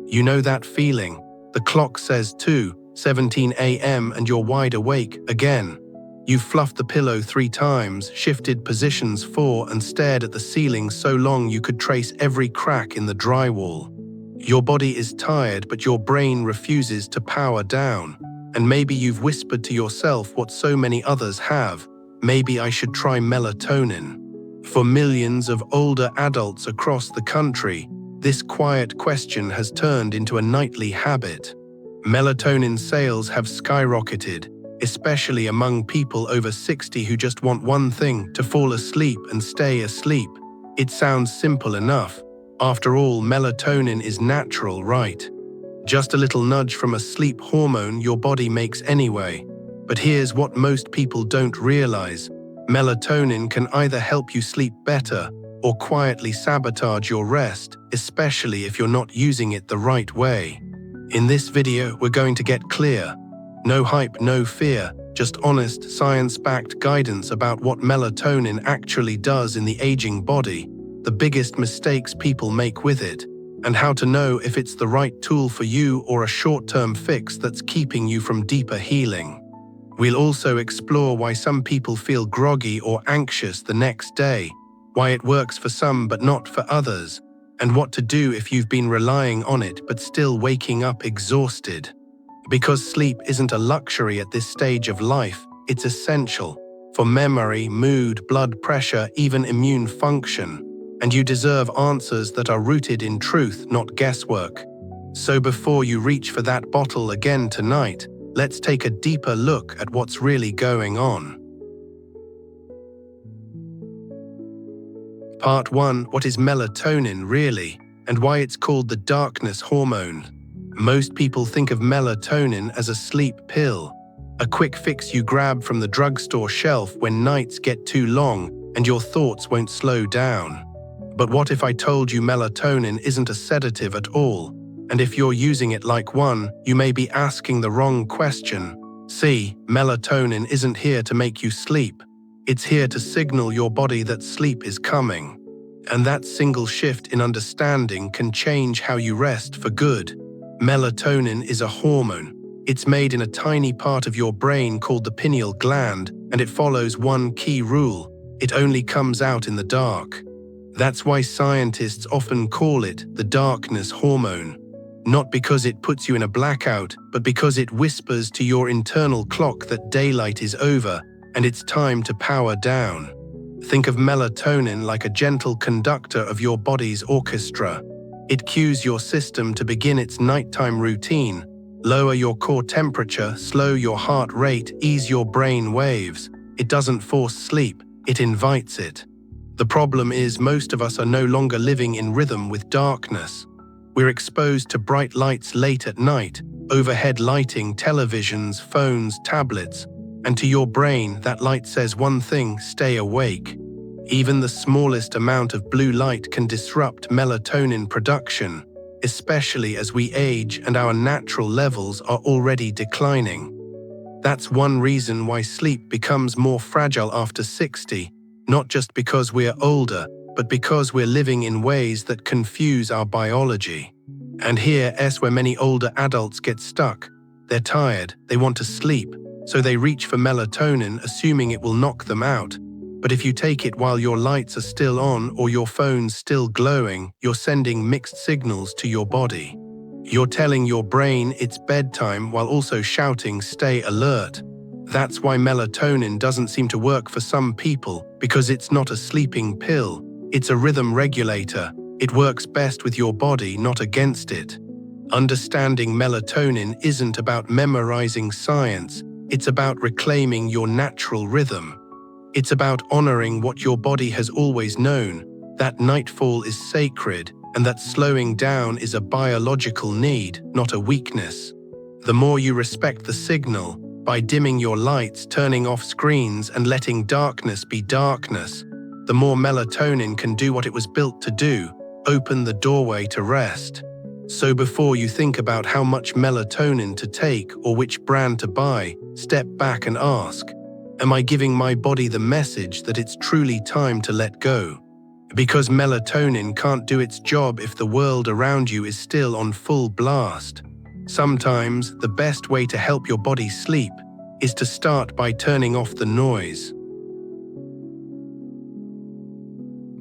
You know that feeling? The clock says 2:17 a.m. and you're wide awake again. You've fluffed the pillow 3 times, shifted positions 4, and stared at the ceiling so long you could trace every crack in the drywall. Your body is tired, but your brain refuses to power down. And maybe you've whispered to yourself what so many others have: maybe I should try melatonin. For millions of older adults across the country, this quiet question has turned into a nightly habit. Melatonin sales have skyrocketed, especially among people over 60 who just want one thing: to fall asleep and stay asleep. It sounds simple enough. After all, melatonin is natural, right? Just a little nudge from a sleep hormone your body makes anyway. But here's what most people don't realize: melatonin can either help you sleep better or quietly sabotage your rest, especially if you're not using it the right way. In this video, we're going to get clear. No hype, no fear, just honest, science-backed guidance about what melatonin actually does in the aging body, the biggest mistakes people make with it, and how to know if it's the right tool for you or a short-term fix that's keeping you from deeper healing. We'll also explore why some people feel groggy or anxious the next day, why it works for some but not for others, and what to do if you've been relying on it but still waking up exhausted. Because sleep isn't a luxury at this stage of life, it's essential for memory, mood, blood pressure, even immune function. And you deserve answers that are rooted in truth, not guesswork. So before you reach for that bottle again tonight, let's take a deeper look at what's really going on. Part 1. What is melatonin really, and why it's called the darkness hormone? Most people think of melatonin as a sleep pill, a quick fix you grab from the drugstore shelf when nights get too long and your thoughts won't slow down. But what if I told you melatonin isn't a sedative at all? And if you're using it like one, you may be asking the wrong question. See, melatonin isn't here to make you sleep. It's here to signal your body that sleep is coming. And that single shift in understanding can change how you rest for good. Melatonin is a hormone. It's made in a tiny part of your brain called the pineal gland, and it follows one key rule: it only comes out in the dark. That's why scientists often call it the darkness hormone. Not because it puts you in a blackout, but because it whispers to your internal clock that daylight is over and it's time to power down. Think of melatonin like a gentle conductor of your body's orchestra. It cues your system to begin its nighttime routine. Lower your core temperature, slow your heart rate, ease your brain waves. It doesn't force sleep, it invites it. The problem is most of us are no longer living in rhythm with darkness. We're exposed to bright lights late at night, overhead lighting, televisions, phones, tablets, and to your brain that light says one thing: stay awake. Even the smallest amount of blue light can disrupt melatonin production, especially as we age and our natural levels are already declining. That's one reason why sleep becomes more fragile after 60. Not just because we're older, but because we're living in ways that confuse our biology. And here's where many older adults get stuck. They're tired, they want to sleep, so they reach for melatonin assuming it will knock them out. But if you take it while your lights are still on or your phone's still glowing, you're sending mixed signals to your body. You're telling your brain it's bedtime while also shouting, stay alert. That's why melatonin doesn't seem to work for some people, because it's not a sleeping pill. It's a rhythm regulator. It works best with your body, not against it. Understanding melatonin isn't about memorizing science. It's about reclaiming your natural rhythm. It's about honoring what your body has always known, that nightfall is sacred, and that slowing down is a biological need, not a weakness. The more you respect the signal, by dimming your lights, turning off screens, and letting darkness be darkness, the more melatonin can do what it was built to do: open the doorway to rest. So before you think about how much melatonin to take or which brand to buy, step back and ask, am I giving my body the message that it's truly time to let go? Because melatonin can't do its job if the world around you is still on full blast. Sometimes the best way to help your body sleep is to start by turning off the noise.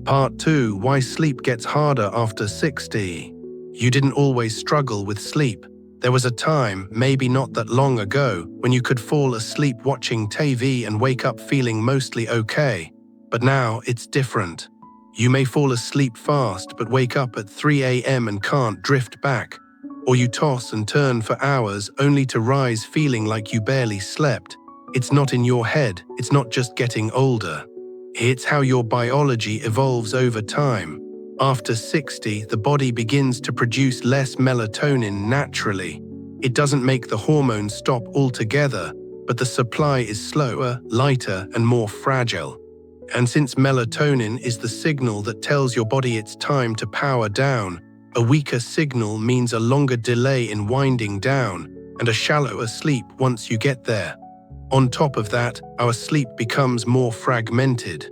Part 2: Why sleep gets harder after 60. You didn't always struggle with sleep. There was a time, maybe not that long ago, when you could fall asleep watching TV and wake up feeling mostly okay. But now it's different. You may fall asleep fast but wake up at 3 a.m. and can't drift back. Or you toss and turn for hours only to rise feeling like you barely slept. It's not in your head, it's not just getting older. It's how your biology evolves over time. After 60, the body begins to produce less melatonin naturally. It doesn't make the hormone stop altogether, but the supply is slower, lighter, and more fragile. And since melatonin is the signal that tells your body it's time to power down, a weaker signal means a longer delay in winding down and a shallower sleep once you get there. On top of that, our sleep becomes more fragmented.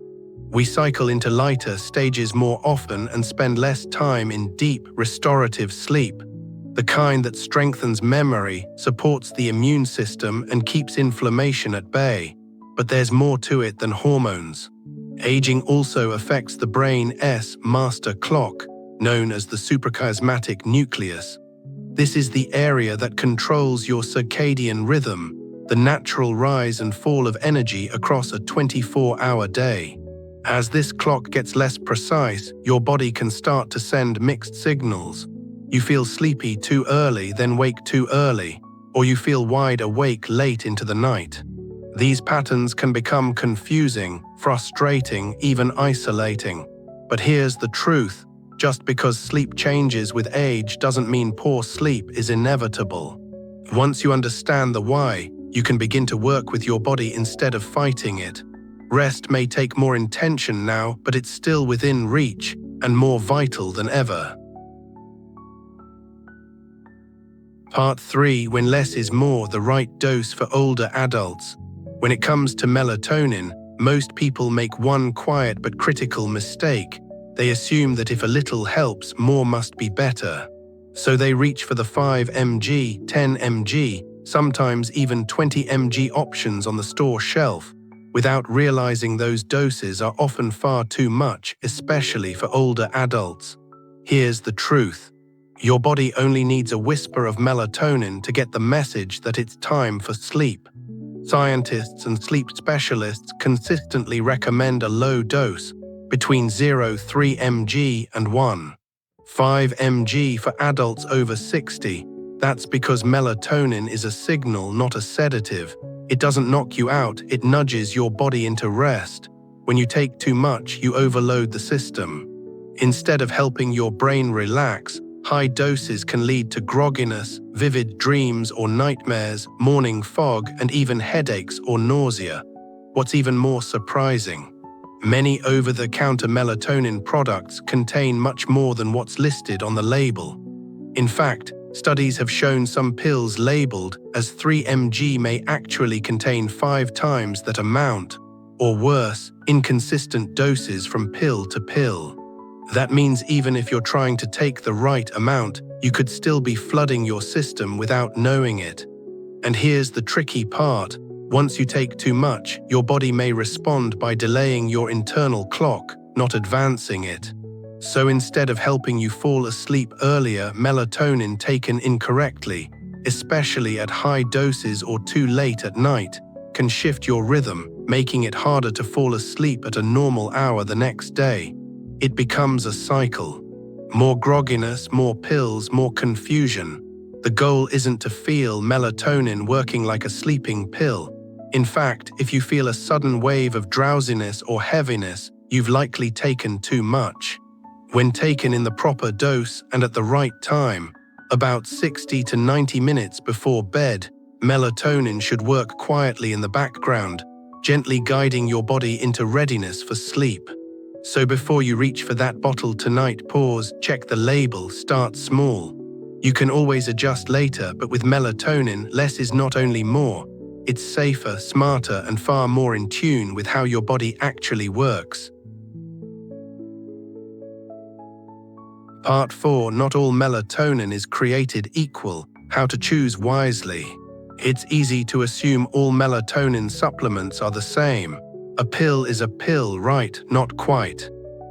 We cycle into lighter stages more often and spend less time in deep, restorative sleep, the kind that strengthens memory, supports the immune system, and keeps inflammation at bay. But there's more to it than hormones. Aging also affects the brain's master clock, known as the suprachiasmatic nucleus. This is the area that controls your circadian rhythm, the natural rise and fall of energy across a 24-hour day. As this clock gets less precise, your body can start to send mixed signals. You feel sleepy too early, then wake too early, or you feel wide awake late into the night. These patterns can become confusing, frustrating, even isolating. But here's the truth: just because sleep changes with age doesn't mean poor sleep is inevitable. Once you understand the why, you can begin to work with your body instead of fighting it. Rest may take more intention now, but it's still within reach and more vital than ever. Part 3: When less is more, the right dose for older adults. When it comes to melatonin, most people make one quiet but critical mistake. They assume that if a little helps, more must be better. So they reach for the 5 mg, 10 mg, sometimes even 20 mg options on the store shelf, without realizing those doses are often far too much, especially for older adults. Here's the truth: your body only needs a whisper of melatonin to get the message that it's time for sleep. Scientists and sleep specialists consistently recommend a low dose, between 0.3 mg and 1.5 mg for adults over 60. That's because melatonin is a signal, not a sedative. It doesn't knock you out, it nudges your body into rest. When you take too much, you overload the system. Instead of helping your brain relax, high doses can lead to grogginess, vivid dreams or nightmares, morning fog, and even headaches or nausea. What's even more surprising: many over-the-counter melatonin products contain much more than what's listed on the label. In fact, studies have shown some pills labeled as 3 mg may actually contain 5 times that amount, or worse, inconsistent doses from pill to pill. That means even if you're trying to take the right amount, you could still be flooding your system without knowing it. And here's the tricky part: once you take too much, your body may respond by delaying your internal clock, not advancing it. So instead of helping you fall asleep earlier, melatonin taken incorrectly, especially at high doses or too late at night, can shift your rhythm, making it harder to fall asleep at a normal hour the next day. It becomes a cycle. More grogginess, more pills, more confusion. The goal isn't to feel melatonin working like a sleeping pill. In fact, if you feel a sudden wave of drowsiness or heaviness, you've likely taken too much. When taken in the proper dose and at the right time, about 60 to 90 minutes before bed, melatonin should work quietly in the background, gently guiding your body into readiness for sleep. So before you reach for that bottle tonight, pause, check the label, start small. You can always adjust later, but with melatonin, less is not only more. It's safer, smarter, and far more in tune with how your body actually works. Part 4. Not all melatonin is created equal. How to choose wisely. It's easy to assume all melatonin supplements are the same. A pill is a pill, right? Not quite.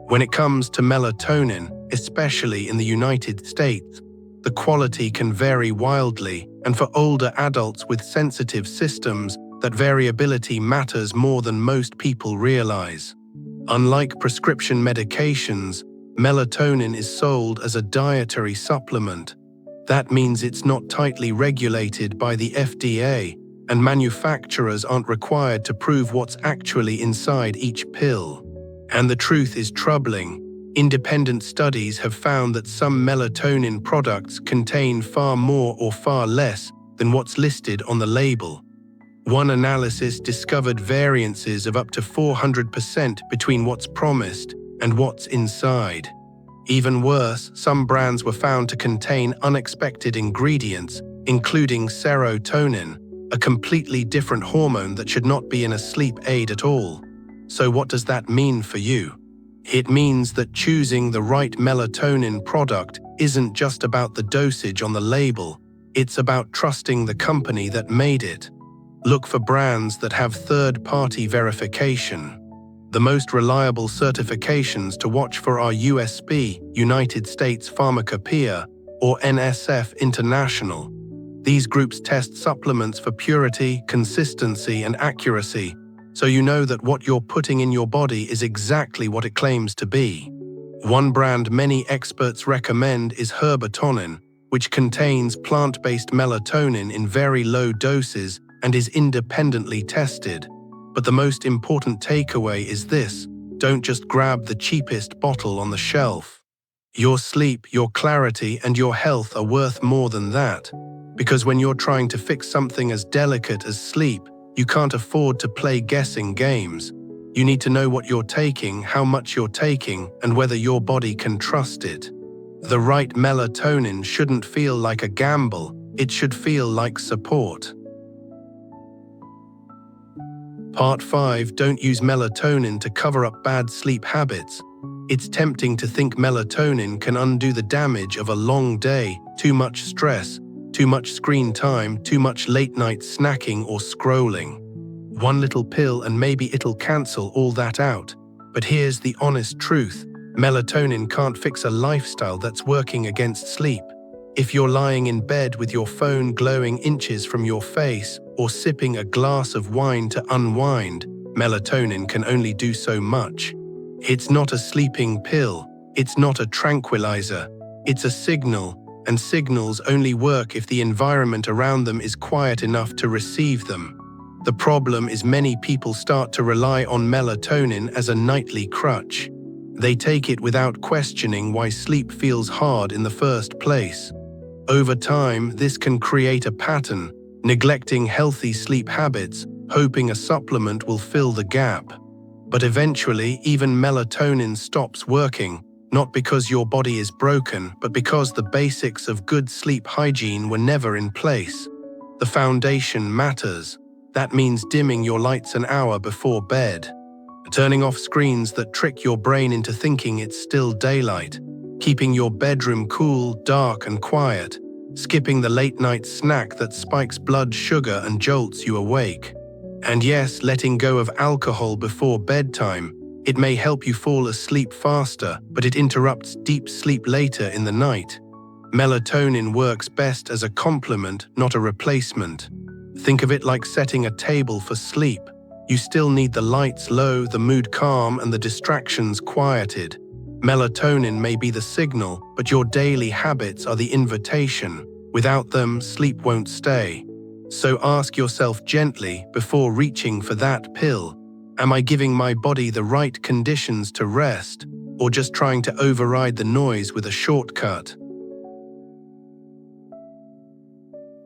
When it comes to melatonin, especially in the United States, the quality can vary wildly, and for older adults with sensitive systems, that variability matters more than most people realize. Unlike prescription medications, melatonin is sold as a dietary supplement. That means it's not tightly regulated by the FDA, and manufacturers aren't required to prove what's actually inside each pill. And the truth is troubling. Independent studies have found that some melatonin products contain far more or far less than what's listed on the label. One analysis discovered variances of up to 400% between what's promised and what's inside. Even worse, some brands were found to contain unexpected ingredients, including serotonin, a completely different hormone that should not be in a sleep aid at all. So what does that mean for you? It means that choosing the right melatonin product isn't just about the dosage on the label, it's about trusting the company that made it. Look for brands that have third-party verification. The most reliable certifications to watch for are USP, United States Pharmacopoeia, or NSF International. These groups test supplements for purity, consistency, and accuracy, so you know that what you're putting in your body is exactly what it claims to be. One brand many experts recommend is Melatonin, which contains plant-based melatonin in very low doses and is independently tested. But the most important takeaway is this: don't just grab the cheapest bottle on the shelf. Your sleep, your clarity, and your health are worth more than that. Because when you're trying to fix something as delicate as sleep, you can't afford to play guessing games. You need to know what you're taking, how much you're taking, and whether your body can trust it. The right melatonin shouldn't feel like a gamble, it should feel like support. Part 5. Don't use melatonin to cover up bad sleep habits. It's tempting to think melatonin can undo the damage of a long day, too much stress, too much screen time, too much late-night snacking or scrolling. One little pill and maybe it'll cancel all that out. But here's the honest truth: melatonin can't fix a lifestyle that's working against sleep. If you're lying in bed with your phone glowing inches from your face or sipping a glass of wine to unwind, melatonin can only do so much. It's not a sleeping pill, it's not a tranquilizer, it's a signal, and signals only work if the environment around them is quiet enough to receive them. The problem is many people start to rely on melatonin as a nightly crutch. They take it without questioning why sleep feels hard in the first place. Over time, this can create a pattern, neglecting healthy sleep habits, hoping a supplement will fill the gap. But eventually, even melatonin stops working, not because your body is broken, but because the basics of good sleep hygiene were never in place. The foundation matters. That means dimming your lights an hour before bed, turning off screens that trick your brain into thinking it's still daylight, keeping your bedroom cool, dark, and quiet, skipping the late-night snack that spikes blood sugar and jolts you awake. And yes, letting go of alcohol before bedtime. It may help you fall asleep faster, but it interrupts deep sleep later in the night. Melatonin works best as a complement, not a replacement. Think of it like setting a table for sleep. You still need the lights low, the mood calm, and the distractions quieted. Melatonin may be the signal, but your daily habits are the invitation. Without them, sleep won't stay. So ask yourself gently before reaching for that pill: am I giving my body the right conditions to rest, or just trying to override the noise with a shortcut?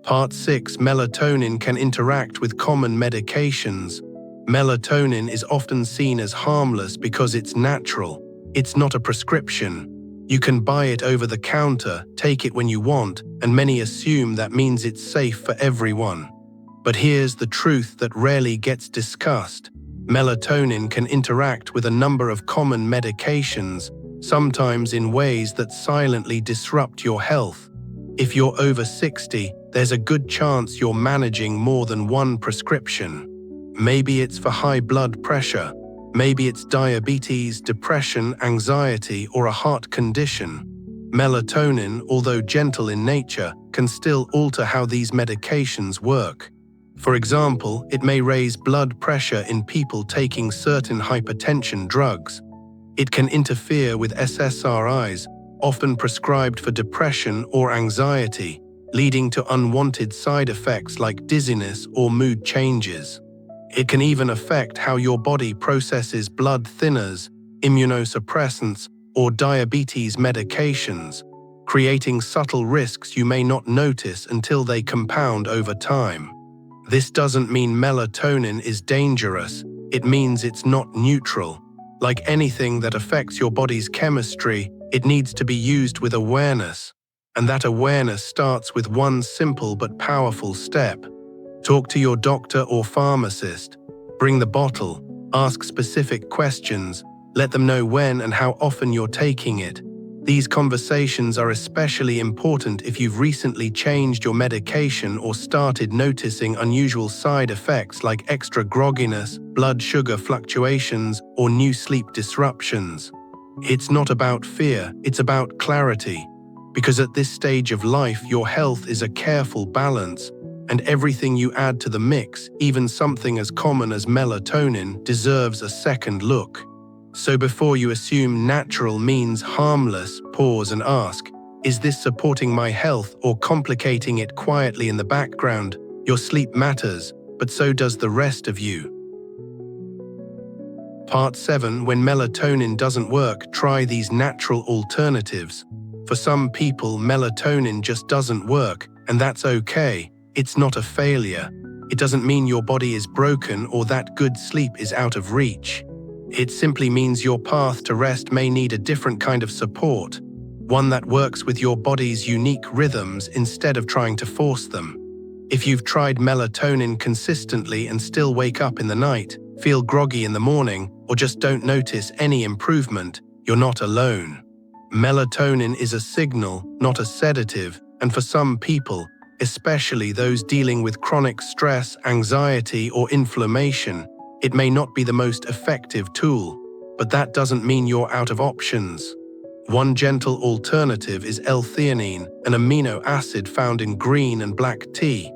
Part 6. Melatonin can interact with common medications. Melatonin is often seen as harmless because it's natural. It's not a prescription. You can buy it over the counter, take it when you want, and many assume that means it's safe for everyone. But here's the truth that rarely gets discussed. Melatonin can interact with a number of common medications, sometimes in ways that silently disrupt your health. If you're over 60, there's a good chance you're managing more than one prescription. Maybe it's for high blood pressure, maybe it's diabetes, depression, anxiety, or a heart condition. Melatonin, although gentle in nature, can still alter how these medications work. For example, it may raise blood pressure in people taking certain hypertension drugs. It can interfere with SSRIs, often prescribed for depression or anxiety, leading to unwanted side effects like dizziness or mood changes. It can even affect how your body processes blood thinners, immunosuppressants, or diabetes medications, creating subtle risks you may not notice until they compound over time. This doesn't mean melatonin is dangerous, it means it's not neutral. Like anything that affects your body's chemistry, it needs to be used with awareness. And that awareness starts with one simple but powerful step. Talk to your doctor or pharmacist. Bring the bottle, ask specific questions, let them know when and how often you're taking it. These conversations are especially important if you've recently changed your medication or started noticing unusual side effects like extra grogginess, blood sugar fluctuations, or new sleep disruptions. It's not about fear, it's about clarity. Because at this stage of life, your health is a careful balance, and everything you add to the mix, even something as common as melatonin, deserves a second look. So before you assume natural means harmless, pause and ask, is this supporting my health or complicating it quietly in the background? Your sleep matters, but so does the rest of you. Part 7. When melatonin doesn't work, try these natural alternatives. For some people, melatonin just doesn't work, and that's okay. It's not a failure. It doesn't mean your body is broken or that good sleep is out of reach. It simply means your path to rest may need a different kind of support, one that works with your body's unique rhythms instead of trying to force them. If you've tried melatonin consistently and still wake up in the night, feel groggy in the morning, or just don't notice any improvement, you're not alone. Melatonin is a signal, not a sedative, and for some people, especially those dealing with chronic stress, anxiety, or inflammation, it may not be the most effective tool, but that doesn't mean you're out of options. One gentle alternative is L-theanine, an amino acid found in green and black tea.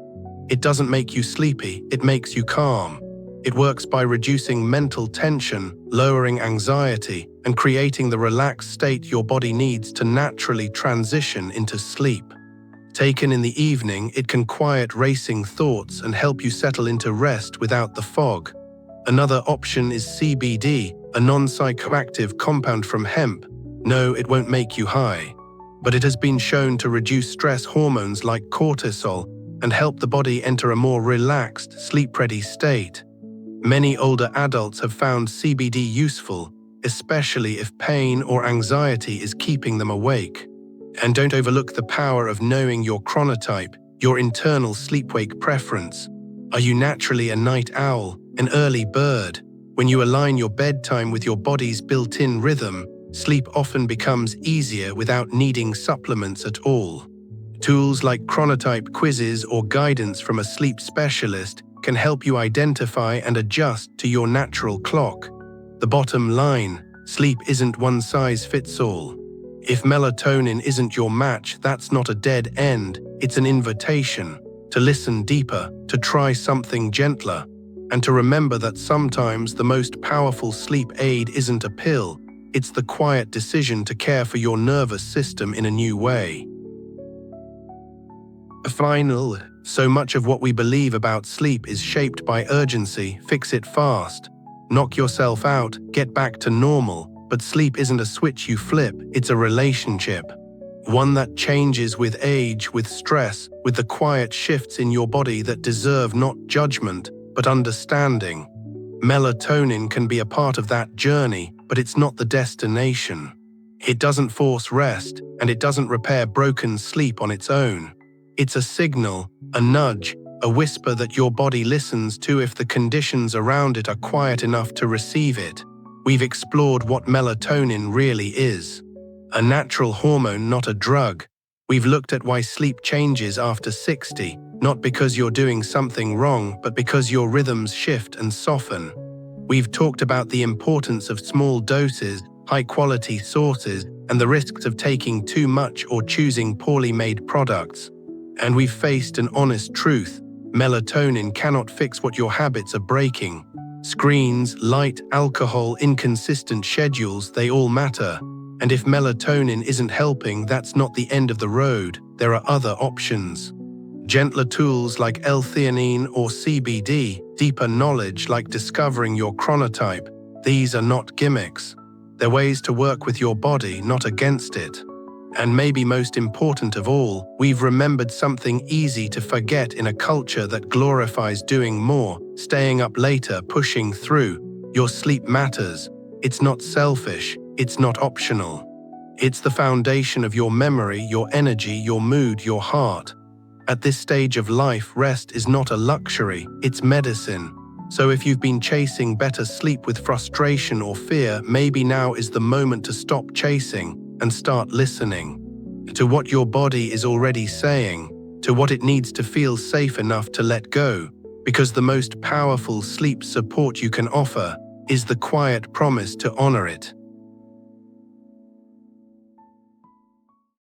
It doesn't make you sleepy, it makes you calm. It works by reducing mental tension, lowering anxiety, and creating the relaxed state your body needs to naturally transition into sleep. Taken in the evening, it can quiet racing thoughts and help you settle into rest without the fog. Another option is CBD, a non-psychoactive compound from hemp. No, it won't make you high, but it has been shown to reduce stress hormones like cortisol and help the body enter a more relaxed, sleep-ready state. Many older adults have found CBD useful, especially if pain or anxiety is keeping them awake. And don't overlook the power of knowing your chronotype, your internal sleep-wake preference. Are you naturally a night owl, an early bird? When you align your bedtime with your body's built-in rhythm, sleep often becomes easier without needing supplements at all. Tools like chronotype quizzes or guidance from a sleep specialist can help you identify and adjust to your natural clock. The bottom line, sleep isn't one size fits all. If melatonin isn't your match, that's not a dead end, it's an invitation to listen deeper, to try something gentler, and to remember that sometimes the most powerful sleep aid isn't a pill, it's the quiet decision to care for your nervous system in a new way. Final, so much of what we believe about sleep is shaped by urgency. Fix it fast. Knock yourself out, get back to normal. But sleep isn't a switch you flip, it's a relationship. One that changes with age, with stress, with the quiet shifts in your body that deserve not judgment, but understanding. Melatonin can be a part of that journey, but it's not the destination. It doesn't force rest, and it doesn't repair broken sleep on its own. It's a signal, a nudge, a whisper that your body listens to if the conditions around it are quiet enough to receive it. We've explored what melatonin really is. A natural hormone, not a drug. We've looked at why sleep changes after 60, not because you're doing something wrong, but because your rhythms shift and soften. We've talked about the importance of small doses, high-quality sources, and the risks of taking too much or choosing poorly made products. And we've faced an honest truth: melatonin cannot fix what your habits are breaking. Screens, light, alcohol, inconsistent schedules, they all matter. And if melatonin isn't helping, that's not the end of the road. There are other options. Gentler tools like L-theanine or CBD, deeper knowledge like discovering your chronotype. These are not gimmicks. They're ways to work with your body, not against it. And maybe most important of all, we've remembered something easy to forget in a culture that glorifies doing more, staying up later, pushing through. Your sleep matters. It's not selfish. It's not optional. It's the foundation of your memory, your energy, your mood, your heart. At this stage of life, rest is not a luxury, it's medicine. So if you've been chasing better sleep with frustration or fear, maybe now is the moment to stop chasing and start listening to what your body is already saying, to what it needs to feel safe enough to let go, because the most powerful sleep support you can offer is the quiet promise to honor it.